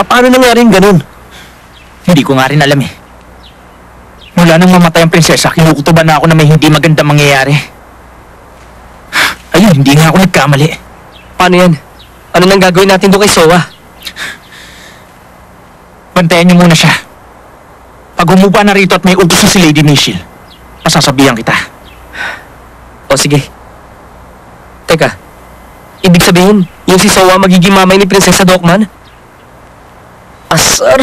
Paano nangyari yung ganun? Hindi ko nga rin alam eh. Mula nang mamatay ang prinsesa, kinukutuban na ako na may hindi maganda mangyayari. Ayun, hindi nga ako nagkamali. Paano yan? Ano nang gagawin natin doon kay Soa? Bantayan niyo muna siya. Pag humupa na rito at may utos na si Lady Michelle, pasasabihan kita. O sige. Teka, ibig sabihin, yung si Soa magiging mamay ni Prinsesa Dokman? Asar!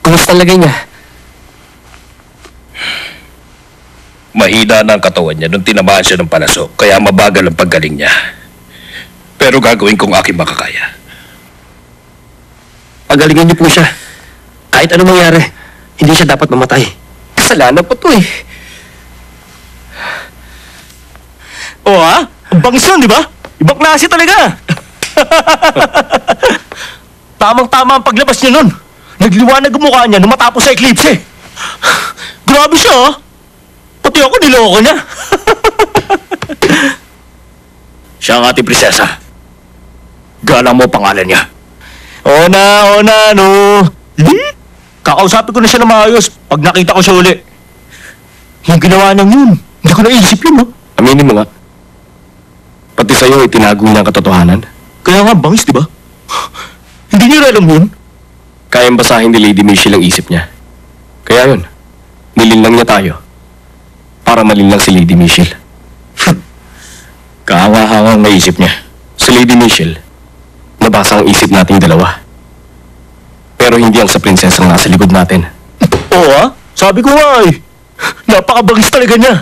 Kumusta ang lagay niya? Mahina na ang katawan niya nung tinamaan siya ng palaso, kaya mabagal ang paggaling niya. Pero gagawin kong aking makakaya. Pagalingan niyo po siya. Kahit ano mangyari, hindi siya dapat mamatay. Kasalanan po to eh. Oo ang bangis yun, di ba? Ibang klase talaga. Tamang-tama ang paglabas niya nun. Nagliwanag ang mukha niya nung matapos sa eclipse. Grabe siya, pati ako niloko niya. Siya ang ating prinsesa. Galang mo pangalan niya. Oo na, no. Kakausapin ko na siya na maayos pag nakita ko siya uli. Yung ginawa niyang yun, hindi ko naisip yun, no? Aminin mo nga. Pati sa'yo itinago niya ang katotohanan. Kaya nga bangis, di ba? Hindi niyo alam yun? Kayang basahin ni Lady Michelle ang isip niya. Kaya yun, nilinlang niya tayo. Para malinlang si Lady Michelle. Kahanga-hangang naisip niya. Si Lady Michelle, nabasa ang isip nating dalawa. Pero hindi ang sa prinsesang nasa likod natin. Oo sabi ko nga eh. Napakabangis talaga niya.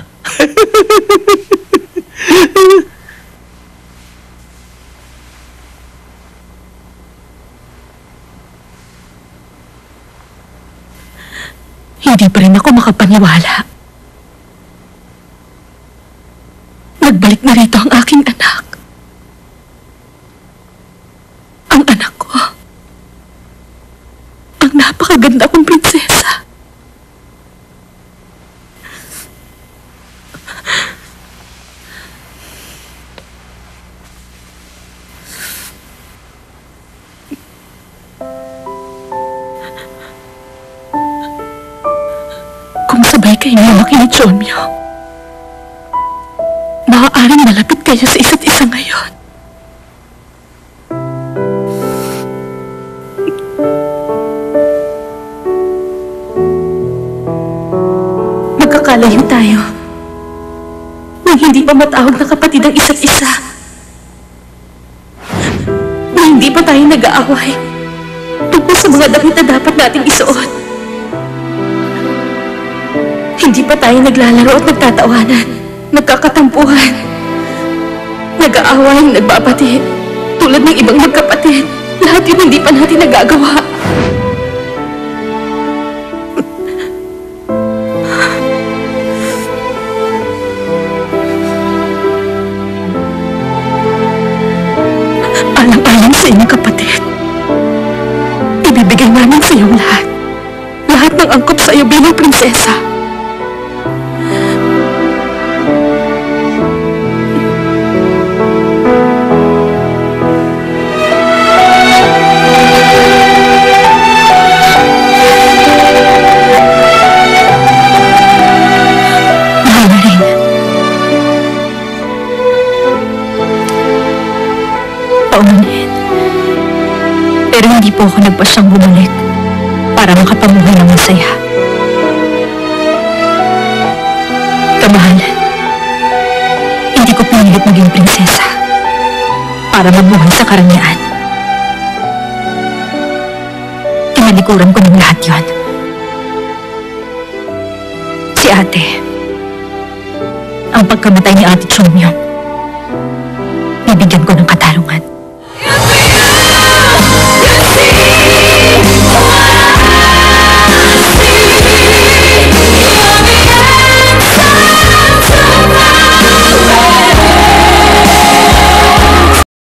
Hindi pa rin ako makapaniwala. Nagbalik na rito ang aking anak. Ang anak ko. Ang napakaganda kong prinsesa. Kung sabay kayo lumaki ni Chomyo, maaaring malapit kayo sa isa't isa ngayon. Magkakalayo tayo nang hindi pa matawag na kapatid ang isa't isa. Na hindi pa tayo nag-aaway tungkol sa mga damit na dapat nating isuot. Hindi pa tayo naglalaro at nagtatawanan, nagkakatampuhan, nag-aaway, nagbabati, tulad ng ibang magkapatid. Lahat yun hindi pa natin nagagawa. Alang-alang sa inyong kapatid, ibibigay namin sa iyong lahat. Lahat ng angkop sa iyo bilang prinsesa. Paumanhin. Pero hindi po ako nagpasyang bumalik para makapamuhay ng masaya. Kamahalan, hindi ko pinilit maging prinsesa para mabuhay sa karangyaan. Tinalikuran ko ng lahat yon. Si ate, ang pagkamatay ni Ate Chomyo, bibigyan ko ng katal.